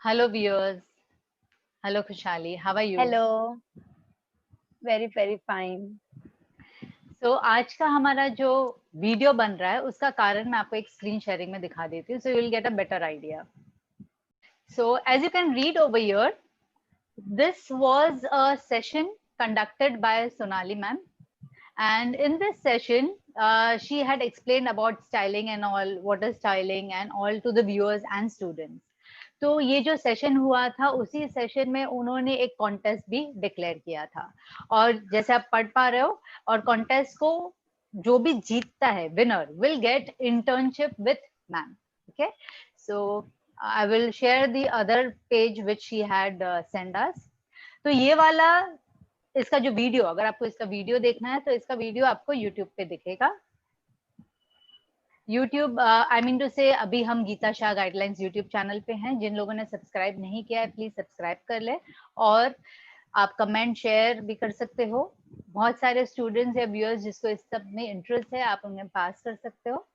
Hello viewers. Hello Khushali. How are you? Hello, very fine. So आज का हमारा जो वीडियो बन रहा है उसका कारण मैं आपको एक स्क्रीन शेयरिंग में दिखा देती हूँ, so you will get a better idea. So as you can read over here, this was a session conducted by Sonali ma'am, and in this session she had explained about styling and all, what is styling and all to the viewers and students. तो ये जो session हुआ था उसी session में उन्होंने एक contest भी डिक्लेयर किया था, और जैसे आप पढ़ पा रहे हो, और कॉन्टेस्ट को जो भी जीतता है, winner will get internship with ma'am. Okay, so I will share the other page which she had send us. तो ये वाला, इसका जो वीडियो, अगर आपको इसका वीडियो देखना है तो इसका वीडियो आपको यूट्यूब पे दिखेगा. यूट्यूब, आई मीन टू से, अभी हम Geeta Shah guidelines YouTube channel पे हैं. जिन लोगों ने सब्सक्राइब नहीं किया है प्लीज सब्सक्राइब कर ले, और आप कमेंट शेयर भी कर सकते हो. बहुत सारे स्टूडेंट्स या व्यूअर्स जिसको इस सब में इंटरेस्ट है, आप उन्हें पास कर सकते हो.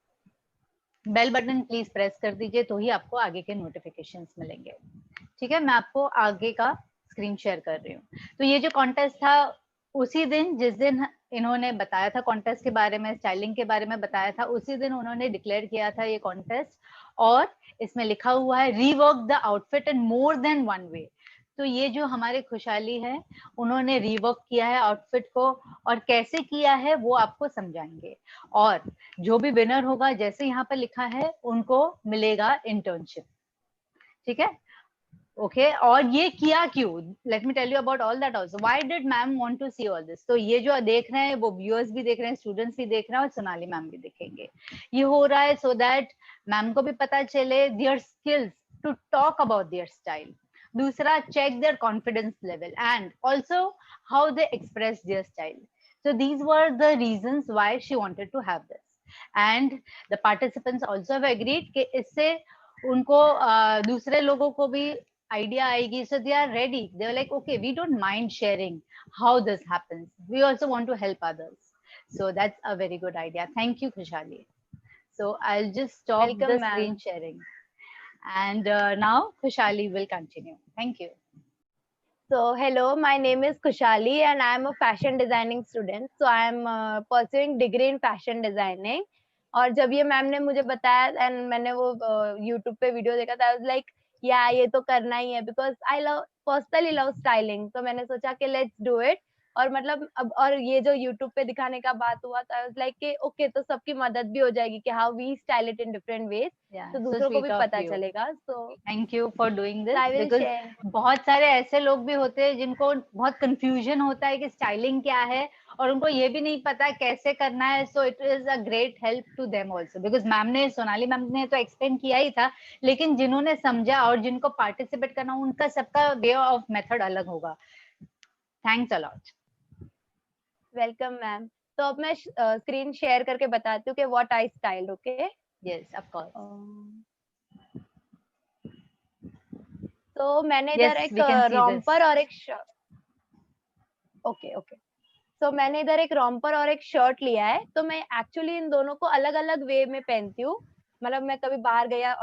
बेल बटन प्लीज प्रेस कर दीजिए, तो ही आपको आगे के नोटिफिकेशंस मिलेंगे. ठीक है, मैं आपको आगे का स्क्रीन शेयर कर रही हूँ. तो ये जो कॉन्टेस्ट था, उसी दिन जिस दिन इन्होंने बताया था कॉन्टेस्ट के बारे में, स्टाइलिंग के बारे में बताया था, उसी दिन उन्होंने डिक्लेयर किया था ये कॉन्टेस्ट. और इसमें लिखा हुआ है rework the outfit in more than one way. तो ये जो हमारे खुशहाली है, उन्होंने रीवर्क किया है आउटफिट को, और कैसे किया है वो आपको समझाएंगे. और जो भी विनर होगा, जैसे यहाँ पर लिखा है, उनको मिलेगा इंटर्नशिप. ठीक है, ओके. और ये किया क्यों, let me tell you about all that also. Why did ma'am want to see all this. तो ये जो देख रहे हैं वो व्यूअर्स भी देख रहे हैं, स्टूडेंट्स भी देख रहे हैं, और सोनाली मैम भी देखेंगे. ये हो रहा है सो दैट मैम को भी पता चले their skills to talk about their style. दूसरा, check their confidence level and also how they express their style. So these were the reasons why she wanted to have this. And the participants also have agreed कि इससे उनको दूसरे लोगों को भी idea आएगी. So they are ready. They were like, okay, we don't mind sharing how this happens. We also want to help others. So that's a very good idea. Thank you, Khushali. So I'll just stop welcome the ma'am. screen sharing. And now Khushali will continue. Thank you. So hello, my name is Kushali and I am a fashion designing student. So I am pursuing degree in fashion designing. और जब ये ma'am ने मुझे बताया and मैंने वो YouTube पे video देखा था, आई वाज लाइक या ये तो करना ही है because I love personally love styling. तो मैंने सोचा कि लेट्स डू इट. और मतलब अब और ये जो यूट्यूब पे दिखाने का बात हुआ था, आई वाज लाइक कि ओके, तो सबकी मदद भी हो जाएगी कि how we style it in different ways, Yeah, तो so दूसरों को भी sweet of पता you. चलेगा. So thank you for doing this, I will because share. बहुत सारे ऐसे लोग भी होते हैं जिनको बहुत कंफ्यूजन होता है कि स्टाइलिंग क्या है, और उनको ये भी नहीं पता कैसे करना है. So it is a great help to them also, because ma'am ने, सोनाली मैम ने तो एक्सप्लेन किया ही था, लेकिन जिन्होंने समझा और जिनको पार्टिसिपेट करना, उनका सबका वे ऑफ मेथड अलग होगा. Thanks a lot. Welcome ma'am. तो अब मैं स्क्रीन शेयर करके बताती हूँ कि what I style. Okay, yes, of course. तो मैंने इधर यस, एक we can see this. Romper और एक ओके ओके. तो मैंने इधर एक रॉम्पर और एक शर्ट लिया है. तो मैं एक्चुअली इन दोनों को अलग अलग वे में पहनती हूँ. मतलब मैं कभी बाहर गया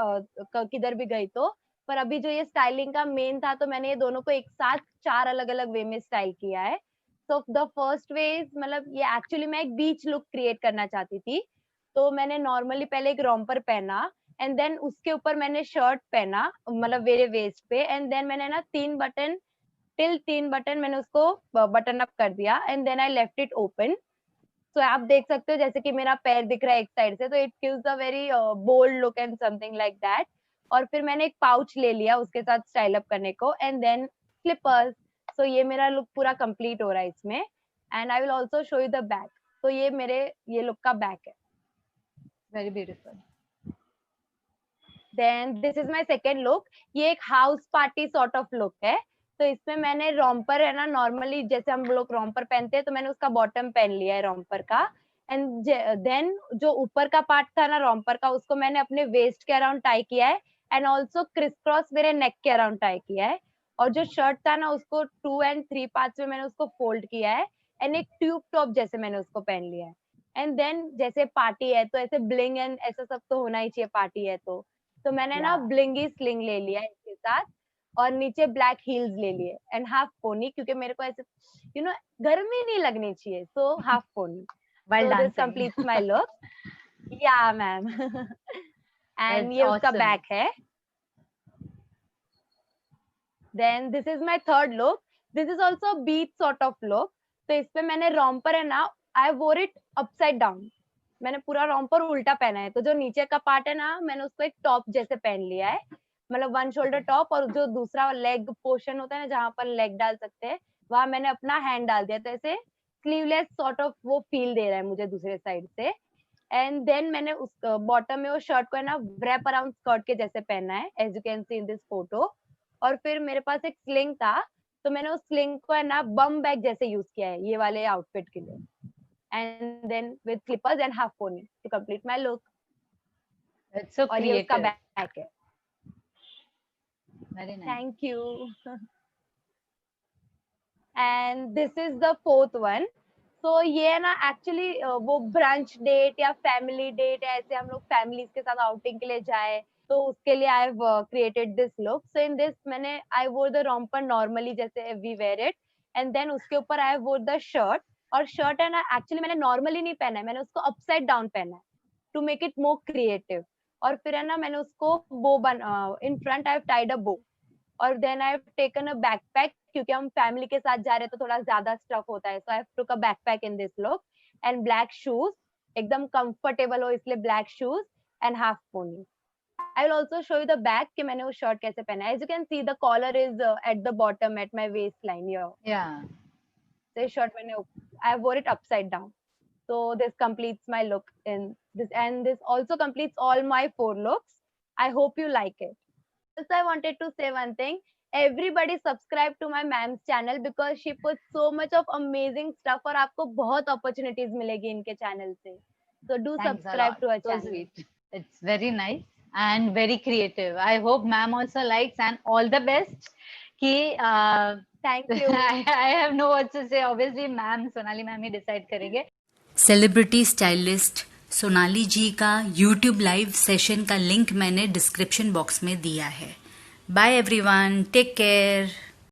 किधर भी गई तो, पर अभी जो ये स्टाइलिंग का मेन था, तो मैंने ये दोनों को एक साथ 4 अलग अलग वे में स्टाइल किया है. तो द फर्स्ट वे इज, मतलब ये एक्चुअली मैं एक बीच लुक क्रिएट करना चाहती थी. तो मैंने नॉर्मली पहले एक रॉम्पर पहना एंड देन उसके ऊपर मैंने शर्ट पहना, मतलब मेरे वेस्ट पे, एंड देन मैंने ना 3 बटन मैंने उसको बटन अप कर दिया and then I left it open. So आप देख सकते हो जैसे कि मेरा पैर दिख रहा है एक साइड से, तो it gives a very bold look and something like that. और फिर मैंने एक पाउच ले लिया उसके साथ स्टाइल अप करने को एंड देन स्लीपर्स. सो ये मेरा लुक पूरा कंप्लीट हो रहा है इसमें. And I will also show you the back. तो ये मेरे ये लुक का बैक है. Very beautiful. Then this is my second look. ये एक house party sort of look है. तो इसमें मैंने रॉम्पर है ना, नॉर्मली जैसे हम लोग रॉम्पर पहनते हैं, तो मैंने उसका बॉटम पहन लिया है रॉम्पर का. एंड देन जो ऊपर का पार्ट था ना रॉम्पर का, उसको मैंने अपने वेस्ट के अराउंड टाई किया है एंड ऑल्सो क्रिस क्रॉस मेरे नेक के अराउंड टाई किया है. और जो शर्ट था ना, उसको 2 एंड 3 पार्ट्स में मैंने उसको फोल्ड किया है एंड एक ट्यूब टॉप जैसे मैंने उसको पहन लिया है. एंड देन जैसे पार्टी है तो ऐसे ब्लिंग एंड ऐसा सब तो होना ही चाहिए, पार्टी है तो मैंने ना या, ब्लिंगी स्लिंग ले लिया है इसके साथ. और नीचे ब्लैक हील्स ले लिए एंड हाफ पोनी, क्योंकि मेरे को ऐसे गर्मी नहीं लगनी चाहिए, so half pony. While So this dancing. completes my look. Yeah, ma'am. And That's ये उसका awesome. बैक है. Then this is my third look. This is also a beach sort of look. तो इस पे मैंने romper है ना, I wore it upside down. मैंने पूरा romper उल्टा पहना है. तो जो नीचे का पार्ट है ना, मैंने उसको एक टॉप जैसे पहन लिया है. मतलब वन शोल्डर टॉप, और जो दूसरा लेग पोर्शन होता है ना, जहाँ पर लेग डाल सकते हैं, वहां मैंने अपना हैंड डाल दिया. तो ऐसे स्लीवलेस सॉर्ट ऑफ वो फील दे रहा है मुझे दूसरे साइड से. एंड देन मैंने उस बॉटम में वो शर्ट को है ना व्रैप अराउंड स्कर्ट के जैसे पहना है, as you can see in this photo. और फिर मेरे पास एक स्लिंग था, तो मैंने उस स्लिंग को है ना बम बैग जैसे यूज किया है ये वाले आउटफिट के लिए. And then with slippers and half pony to complete my look. That's so और ये उसका creative. बैक है. Very nice. Thank you. And this is the fourth one. तो ये है ना एक्चुअली वो ब्रंच डेट या फैमिली डेट, ऐसे हम लोग फैमिलीज के साथ आउटिंग के लिए जाए, तो उसके लिए I have created this look. So in this मैंने I wore the romper normally जैसे we wear it, and then उसके ऊपर आई वोर द शर्ट. और शर्ट है ना एक्चुअली मैंने नॉर्मली नहीं पहना है, मैंने उसको अपसाइड डाउन पहना है to make it more creative. और फिर है ना मैंने उसको bow in front I have tied a bow. और then I have taken a backpack, क्योंकि हम फैमिली के साथ जा रहे हैं तो थोड़ा ज्यादा स्टफ होता है. So I took a backpack in this look and black shoes, एकदम कंफर्टेबल हो इसलिए black shoes and half pony. I will also show you the back कि मैंने वो शर्ट कैसे पहना है. As you can see, the collar is at the bottom at my waistline here. Yeah. So this shirt मैंने I wore it upside down. So this completes my look in this, and this also completes all my 4 looks. I hope you like it. Also, I wanted to say one thing. Everybody subscribe to my ma'am's channel because she puts so much of amazing stuff और आपको बहुत opportunities मिलेगी इनके channel से. So do Thanks a subscribe lot. to her So channel. sweet. It's very nice and very creative. I hope ma'am also likes, and all the best. कि Thank you. I have no words to say. Obviously ma'am, Sonali ma'am ही decide करेंगे. Celebrity stylist Sonali ji का YouTube live session का link मैंने description box में दिया है. Bye everyone, take care.